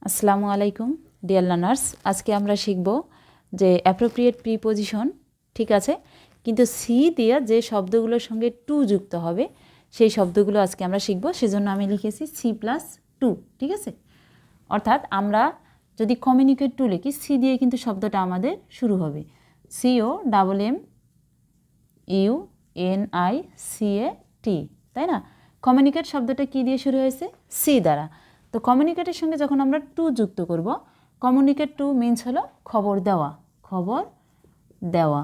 আসসালামুআলাইকুম dear learners, আজকে আমরা শিখব যে অ্যাপ্রোপ্রিয়েট প্রিপোজিশন, ঠিক আছে, কিন্তু সি দিয়ে যে শব্দগুলোর সঙ্গে টু যুক্ত হবে সেই শব্দগুলো আজকে আমরা শিখব। সেজন্য আমি লিখেছি C+2, ঠিক আছে। অর্থাৎ আমরা যদি কমিউনিকেট টু লিখি, সি দিয়ে কিন্তু শব্দটা আমাদের শুরু হবে। COMMUNICAT, তাই না? কমিউনিকেট শব্দটা কি দিয়ে শুরু হয়েছে? সি দ্বারা। তো কমিউনিকেটের সঙ্গে যখন আমরা টু যুক্ত করব, কমিউনিকেট টু মিনস হলো খবর দেওয়া, খবর দেওয়া।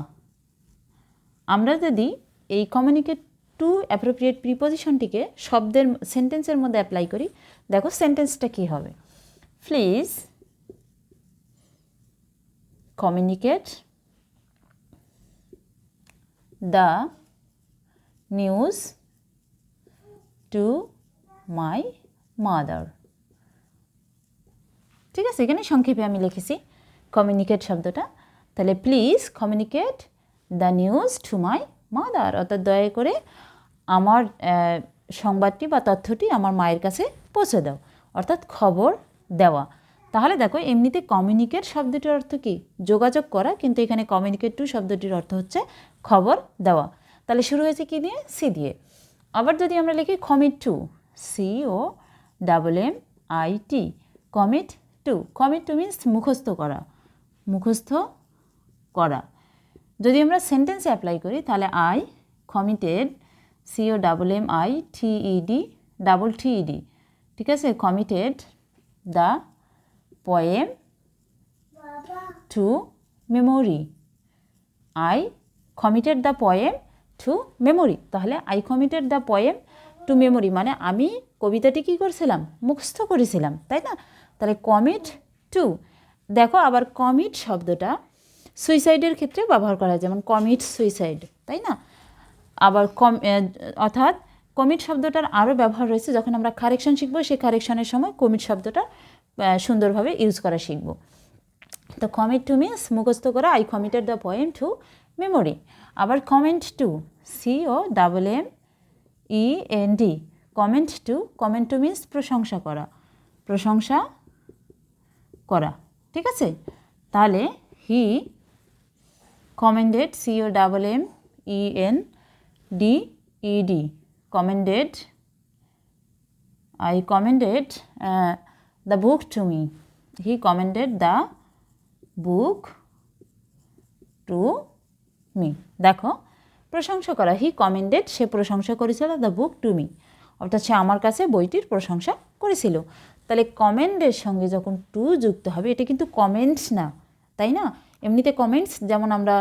আমরা যদি এই কমিউনিকেট টু অ্যাপ্রোপ্রিয়েট প্রিপোজিশনটিকে শব্দের সেন্টেন্সের মধ্যে অ্যাপ্লাই করি, দেখো সেন্টেন্সটা কি হবে। Please communicate the news to my mother. ঠিক আছে, এখানে সংক্ষেপে আমি লিখেছি কমিউনিকেট শব্দটা। তাহলে please communicate the news to my mother, অর্থাৎ দয়া করে আমার সংবাদটি বা তথ্যটি আমার মায়ের কাছে পৌঁছে দাও, অর্থাৎ খবর দেওয়া। তাহলে দেখো, এমনিতে কমিউনিকেট শব্দটির অর্থ কি? যোগাযোগ করা, কিন্তু এখানে কমিউনিকেট টু শব্দটির অর্থ হচ্ছে খবর দেওয়া। তাহলে শুরু হয়েছে কি দিয়ে? সি দিয়ে। আবার যদি আমরা লিখি commit to, COMMIT, commit to. Commit to means মুখস্থ করা, মুখস্থ করা। যদি আমরা সেন্টেন্সে অ্যাপ্লাই করি তাহলে আই কমিটেড, COMMITED, ঠিক আছে, committed the poem to memory. I committed the poem to memory. তাহলে I committed the poem to memory মানে আমি কবিতাটি কী করেছিলাম? মুখস্থ করেছিলাম, তাই না? তাহলে কমিট টু। দেখো, আবার কমিট শব্দটা সুইসাইডের ক্ষেত্রে ব্যবহার করা হয়, যেমন কমিট সুইসাইড, তাই না? আবার অর্থাৎ কমিট শব্দটার আরও ব্যবহার রয়েছে। যখন আমরা কারেকশন শিখব, সেই কারেকশনের সময় কমিট শব্দটা সুন্দরভাবে ইউজ করা শিখব। তো কমিট টু মিনস মুখস্থ করা, I committed the poem to memory. আবার commend to, COMMENT, commend to. Commend to means প্রশংসা করা, প্রশংসা করা, ঠিক আছে। তাহলে হি কমেন্ডেড, COMMENDED, কমেন্ডেড, I commended the book to me. He commended the book to me. দেখো, প্রশংসা করা, হি কমেন্ডেড, সে প্রশংসা করেছিল, দ্য বুক টু মি, অর্থাৎ সে আমার কাছে বইটির প্রশংসা করেছিল। তাহলে কমেন্ডের সঙ্গে যখন টু যুক্ত হবে, এটা কিন্তু কমেন্টস না, তাই না? এমনিতে কমেন্টস, যেমন আমরা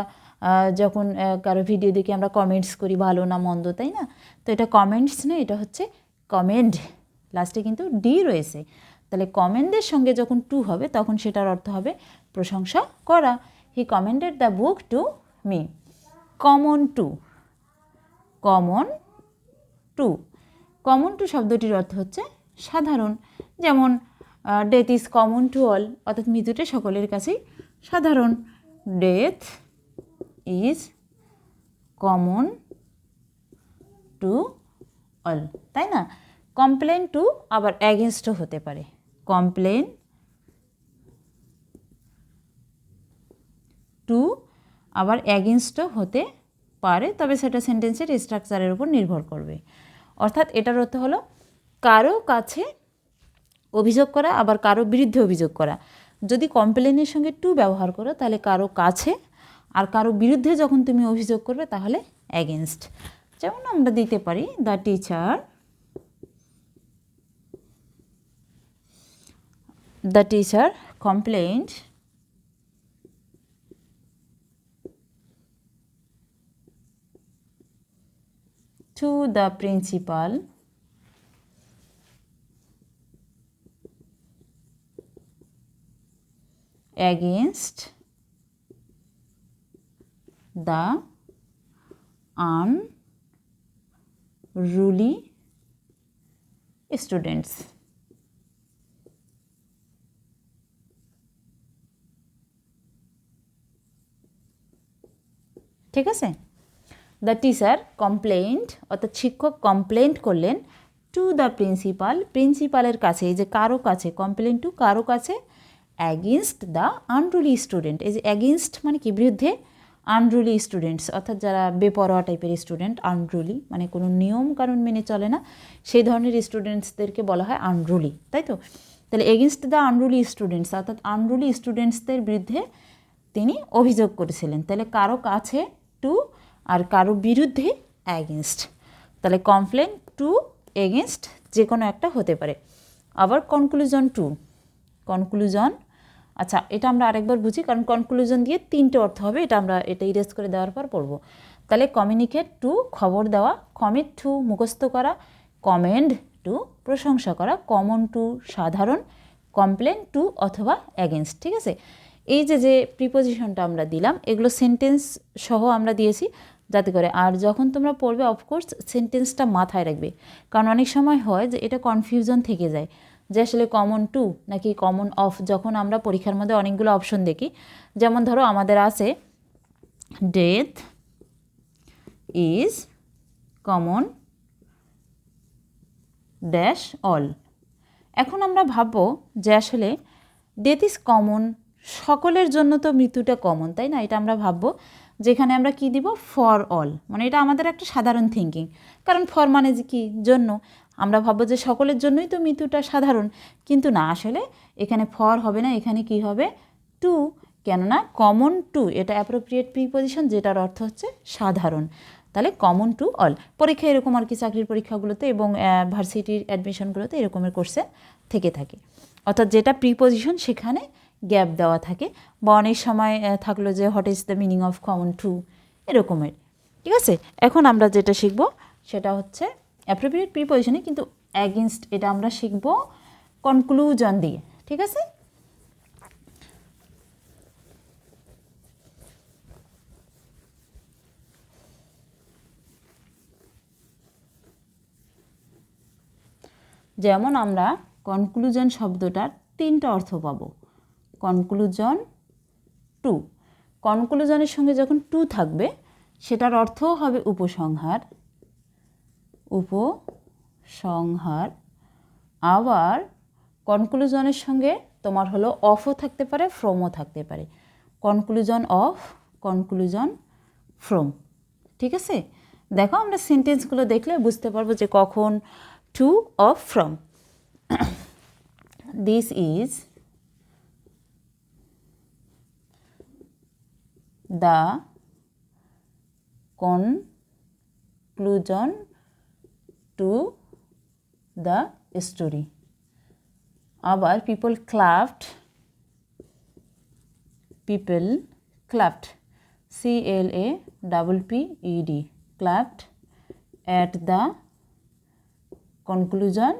যখন কারো ভিডিও দেখে আমরা কমেন্টস করি ভালো না মন্দ, তাই না? তো এটা কমেন্টস না, এটা হচ্ছে কমেন্ড, লাস্টে কিন্তু ডি রয়েছে। তাহলে কমেন্ডের সঙ্গে যখন টু হবে তখন সেটার অর্থ হবে প্রশংসা করা। He commended the book to me. Common to, common to. Common to শব্দটির অর্থ হচ্ছে সাধারণ, যেমন death is common to all, অর্থাৎ মৃত্যুটা সকলের কাছেই সাধারণ। Death is common to all, তাই না? কমপ্লেন টু আবার অ্যাগেনস্টও হতে পারে। কমপ্লেন টু আবার অ্যাগেনস্টও হতে পারে, তবে সেটা সেন্টেন্সের স্ট্রাকচারের উপর নির্ভর করবে। অর্থাৎ এটার অর্থ হলো কারো কাছে অভিযোগ করা, আবার কারো বিরুদ্ধে অভিযোগ করা। যদি কমপ্লেনের সঙ্গে টু ব্যবহার করো তাহলে কারো কাছে, আর কারো বিরুদ্ধে যখন তুমি অভিযোগ করবে তাহলে অ্যাগেনস্ট। যেমন আমরা দিতে পারি, the teacher complained to the principal against the unruly students. ঠিক আছে, দ্য টিচার কমপ্লেইন্ড, অর্থাৎ শিক্ষক কমপ্লেন্ট করলেন টু দ্য প্রিন্সিপাল, প্রিন্সিপালের কাছে, এই যে কারো কাছে, কমপ্লেন টু কারো কাছে, অ্যাগেনস্ট দ্য আনরুলি স্টুডেন্ট, এই যে অ্যাগেনস্ট মানে কি বিরুদ্ধে, আনরুলি স্টুডেন্টস অর্থাৎ যারা বেপরোয়া টাইপের স্টুডেন্ট, আনরুলি মানে কোনো নিয়ম কানুন মেনে চলে না, সেই ধরনের স্টুডেন্টসদেরকে বলা হয় আনরুলি, তাই তো। তাহলে এগেনস্ট দ্য আনরুলি স্টুডেন্টস অর্থাৎ আনরুলি স্টুডেন্টসদের বিরুদ্ধে তিনি অভিযোগ করেছিলেন। তাহলে কারো কাছে টু আর কারো বিরুদ্ধে অ্যাগেনস্ট, তাহলে কমপ্লেন টু এগেনস্ট যে কোনো একটা হতে পারে। আবার কনক্লুজন টু, কনক্লুজন, আচ্ছা এটা আমরা আরেকবার বুঝি কারণ কনক্লুজন দিয়ে তিনটে অর্থ হবে, এটা ইরেজ করে দেওয়ার পর পড়বো। তাহলে কমিউনিকেট টু খবর দেওয়া, কমিট টু মুখস্থ করা, কমেন্ড টু প্রশংসা করা, কমন টু সাধারণ, কমপ্লেন টু অথবা অ্যাগেনস্ট, ঠিক আছে। এই যে প্রিপোজিশনটা আমরা দিলাম এগুলো সেন্টেন্স সহ আমরা দিয়েছি যাতে করে, আর যখন তোমরা পড়বে অফকোর্স সেন্টেন্সটা মাথায় রাখবে, কারণ অনেক সময় হয় যে এটা কনফিউশন থেকে যায় যে আসলে কমন টু নাকি কমন অফ, যখন আমরা পরীক্ষার মধ্যে অনেকগুলো অপশন দেখি। যেমন ধরো আমাদের আছে death is common dash all, এখন আমরা ভাববো যে আসলে ডেথ ইজ কমন, সকলের জন্য তো মৃত্যুটা কমন, তাই না, এটা আমরা ভাববো, যেখানে আমরা কি দিব ফর অল, মানে এটা আমাদের একটা সাধারণ থিঙ্কিং, কারণ ফর মানে যে কি জন্য, আমরা ভাববো যে সকলের জন্যই তো মৃত্যুটা সাধারণ, কিন্তু না, আসলে এখানে ফর হবে না, এখানে কি হবে টু, কেননা কমন টু এটা অ্যাপ্রোপ্রিয়েট প্রিপোজিশন যেটার অর্থ হচ্ছে সাধারণ, তাহলে কমন টু অল। পরীক্ষা এরকম আর কি, চাকরির পরীক্ষাগুলোতে এবং ভার্সিটির অ্যাডমিশনগুলোতে এরকমের কোর্সে থেকে থাকে, অর্থাৎ যেটা প্রিপোজিশন সেখানে গ্যাপ দেওয়া থাকে, বা অনেক সময় থাকলো যে what is the meaning of common to, এরকমের, ঠিক আছে। এখন আমরা যেটা শিখব সেটা হচ্ছে অ্যাপ্রোপ্রিয়েট প্রিপোজিশনে, কিন্তু অ্যাগেনস্ট এটা আমরা শিখব কনক্লুজন দিয়ে, ঠিক আছে। যেমন আমরা কনক্লুজন শব্দটার তিনটা অর্থ পাবো। কনক্লুজন টু, কনক্লুজনের সঙ্গে যখন টু থাকবে সেটার অর্থও হবে উপসংহার, উপসংহার। আবার কনক্লুজনের সঙ্গে তোমার হলো অফও থাকতে পারে, ফ্রমও থাকতে পারে, কনক্লুজন অফ, কনক্লুজন ফ্রম, ঠিক আছে। দেখো আমরা সেন্টেন্সগুলো দেখলে বুঝতে পারবো যে কখন to of from. This is the conclusion to the story. আবার people clapped, CLAPPED, clapped at the conclusion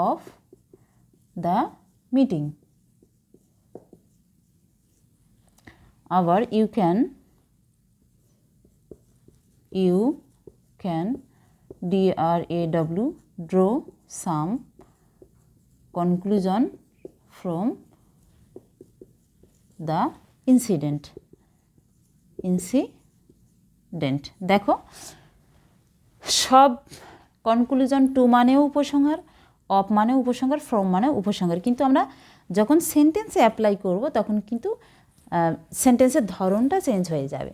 of the meeting. আবার you can DRAW draw some conclusion from the incident. দেখো সব কনক্লুজন টু মানেও উপসংহার, of মানে উপসংহার, from মানে উপসংহার, কিন্তু আমরা যখন সেন্টেন্সে অ্যাপ্লাই করব তখন কিন্তু সেন্টেন্সের ধরনটা চেঞ্জ হয়ে যাবে।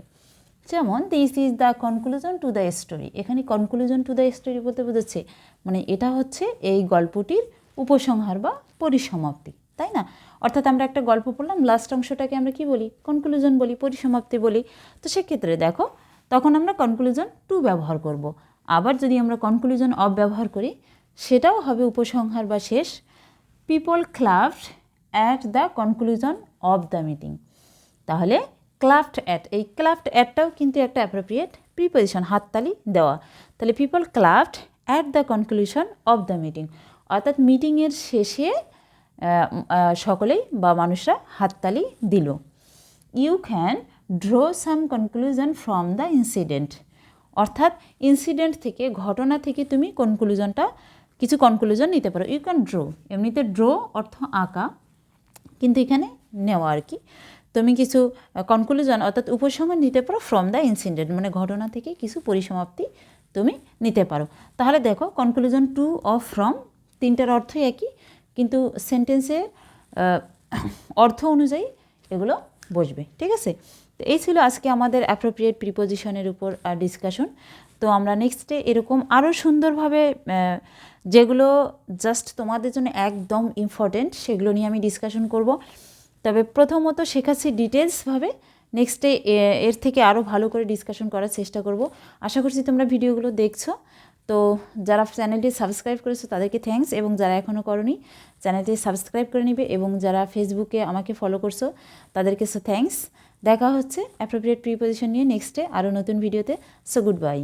যেমন this is the conclusion to the story, এখানে কনক্লুজন টু দ্য স্টোরি বলতে বোঝাচ্ছে মানে এটা হচ্ছে এই গল্পটির উপসংহার বা পরিসমাপ্তি, তাই না। অর্থাৎ আমরা একটা গল্প পড়লাম, লাস্ট অংশটাকে আমরা কি বলি, কনক্লুজন বলি, পরিসমাপ্তি বলি। তো সেক্ষেত্রে দেখো তখন আমরা কনক্লুজন টু ব্যবহার করব। আবার যদি আমরা কনক্লুজন অফ ব্যবহার করি সেটাও হবে উপসংহার বা শেষ। People clapped at the conclusion of the meeting, তাহলে ক্লাভড অ্যাট, এই ক্লাভড অ্যাটটাও কিন্তু একটা অ্যাপ্রোপ্রিয়েট প্রিপোজিশন, হাততালি দেওয়া। তাহলে people clapped at the conclusion of the meeting, অর্থাৎ মিটিংয়ের শেষে সকলেই বা মানুষরা হাততালি দিল। You can draw some conclusion from the incident, অর্থাৎ ইনসিডেন্ট থেকে, ঘটনা থেকে তুমি কিছু কনক্লুশন নিতে পারো। ইউ ক্যান ড্র, এমনিতে ড্র অর্থ আঁকা, কিন্তু এখানে নেওয়া আর কি, তুমি কিছু কনক্লুশন অর্থাৎ উপসংহার নিতে পারো ফ্রম দ্য ইনসিডেন্ট, মানে ঘটনা থেকে কিছু পরিসমাপ্তি তুমি নিতে পারো। তাহলে দেখো কনক্লুশন টু অফ ফ্রম তিনটার অর্থই একই, কিন্তু সেন্টেন্সের অর্থ অনুযায়ী এগুলো বসবে, ঠিক আছে। তো এই ছিল আজকে আমাদের অ্যাপ্রোপ্রিয়েট প্রিপোজিশনের উপর ডিসকাশন। তো আমরা নেক্সটে এরকম আরও সুন্দরভাবে যেগুলো জাস্ট তোমাদের জন্য একদম ইম্পর্টেন্ট সেগুলো নিয়ে আমি ডিসকাশন করব। তবে প্রথমত শেখাচ্ছি ডিটেলসভাবে, নেক্সটে এর থেকে আরও ভালো করে ডিসকাশন করার চেষ্টা করব। আশা করছি তোমরা ভিডিওগুলো দেখছো। তো যারা চ্যানেলটি সাবস্ক্রাইব করেছো তাদেরকে থ্যাঙ্কস, এবং যারা এখনও করনি চ্যানেলটি সাবস্ক্রাইব করে নিবে, এবং যারা ফেসবুকে আমাকে ফলো করছো তাদেরকে থ্যাঙ্কস। দেখা হচ্ছে অ্যাপ্রোপ্রিয়েট প্রিপোজিশন নিয়ে নেক্সটে আরও নতুন ভিডিওতে। So good bye.